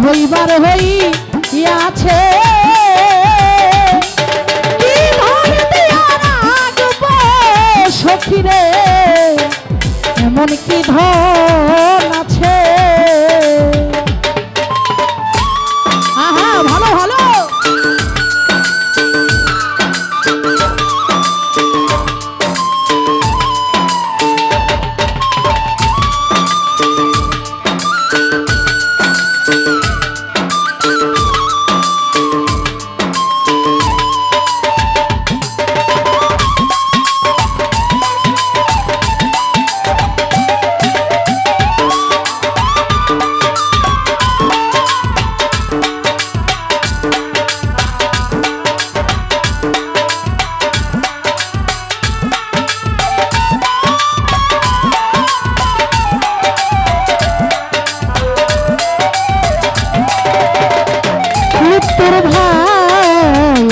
হইবার হইয়াছে কি ধরে দিয়া রাখবো সখীরে এমন কি ধন আছে আহা ভালো ভালো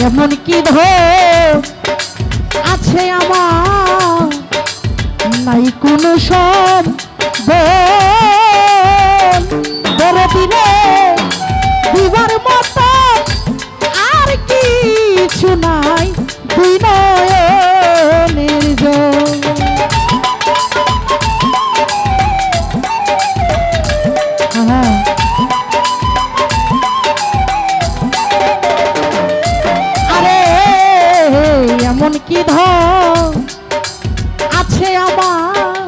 এমন কি ধন আছে আমার নাই কোনো সব বড় দিনে দিবার মতো আর কিছু নাই দুই নয়নের জল এমন কি ধন আছে আমার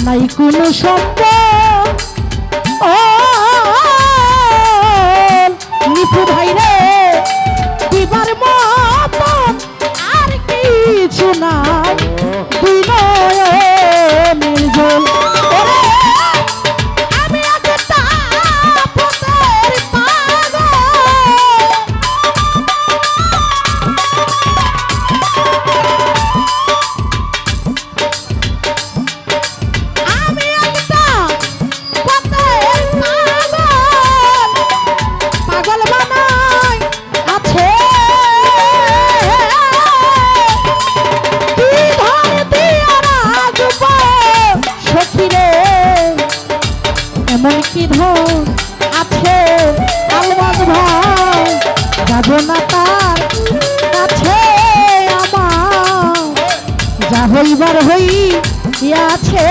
নাই কোনো সম্পদ ও নিপু ভাই রে দিবার মতন আর কিছু নাই দুই নয়নের জল আমি একটা পথের পাগল এমন কি ধন আছে আলমাজ ভাই যাব না তার কাছে আমার যা হইবার হইয়াছে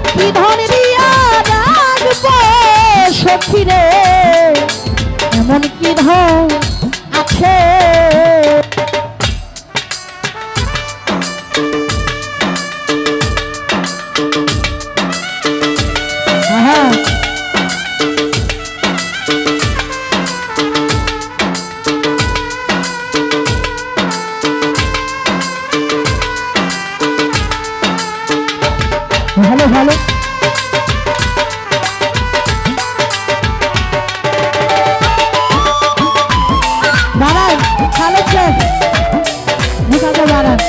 কি ধন দিয়া রাখবো সখীরে এমন কি ধন আছে ভালো ভালো দাঁড়ান খালেদ শেখ ঢুকাতে দাঁড়ান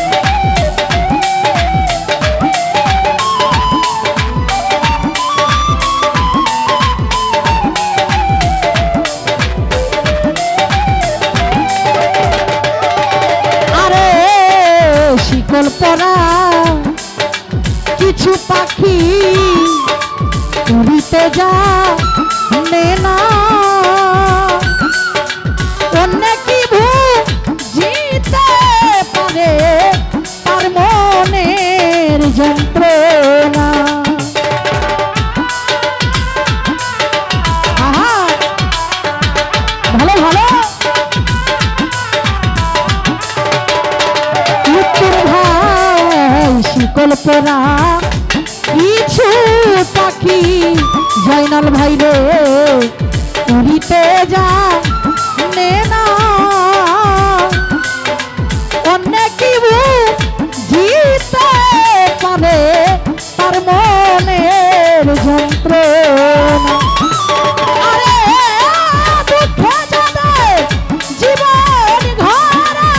আরে শিকল পরা কিছু পাখি উড়িতে যা না অন্য কি জিতে পারে তার মনের যন্ত্রণা আহা ভালো ভালো ভাই শিকল পরা কিছু পাখি জয়নাল ভাই রে উড়িতে যা না অনেক জিতে পারে তার মনের যন্ত্রণা আরে দুঃখে যাবে জীবন ঘরা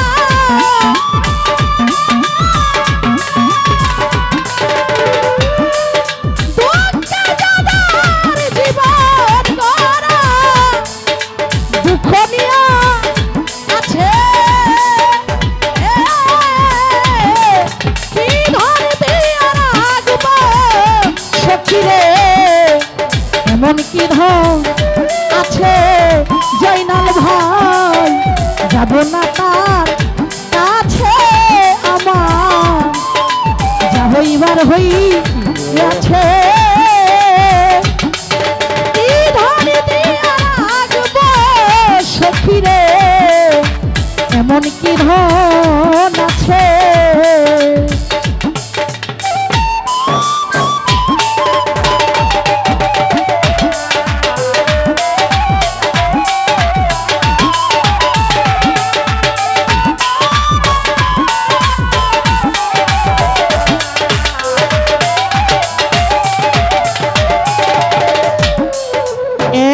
এমন কি ধন আছে জয়নাল ভাই, যাব না তার কাছে আমার, যা হইবার হইয়াছে। কি ধন দিয়া রাখবো সখী রে, এমন কি ধন আছে।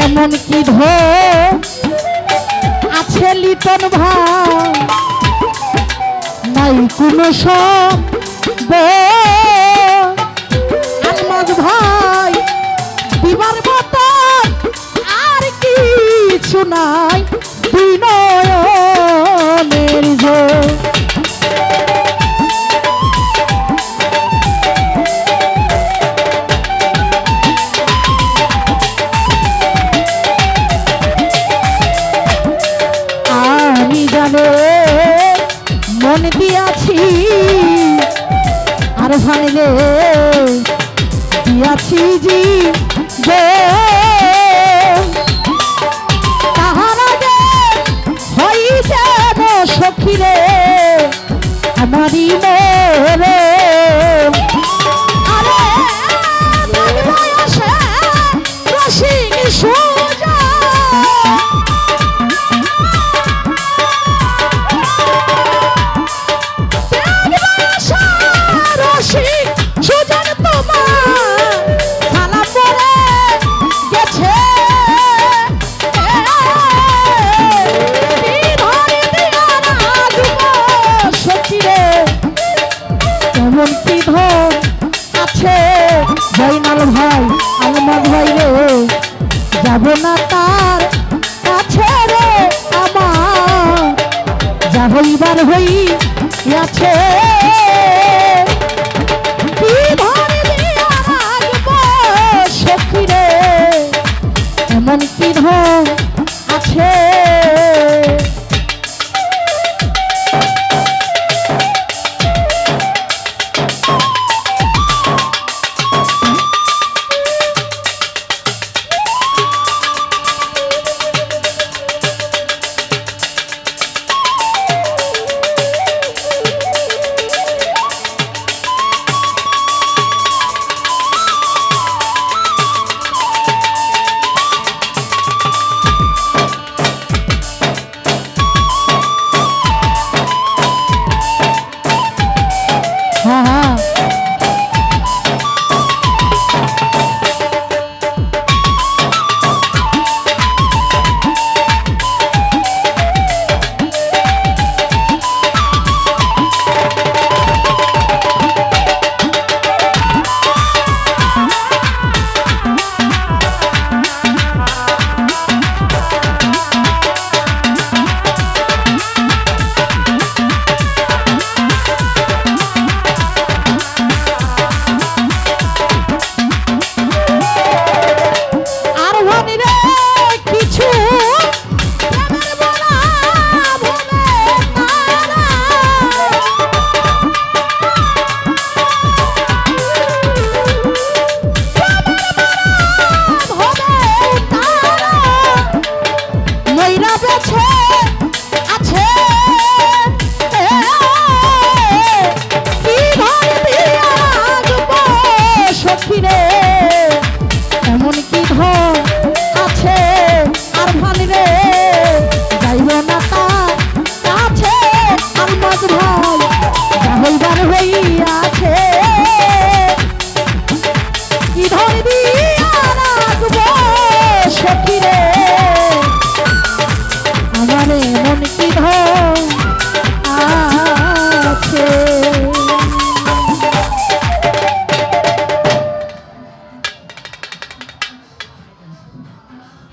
এমন কি ধন আছে লিটন ভাই, নাই কোনো সব আলমাজ ভাই, দিবার মতো আর কিছু নাই, দুই নয়নের জোর। মন দিয়াছি আর ভাঙলে দিয়াছি জি তাহার আগে হই যেন সখী রে আমারই মোরে। আরে বয়সে রসিক সুজা জয়নাল ভাই আলমাজ ভাই রে, যাব না তার কাছে রে আমার, যা হইবার হইয়াছে। কি ধন দিয়া রাখবো সখী রে, এমন কি ধন আছে।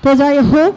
তো যাই হোক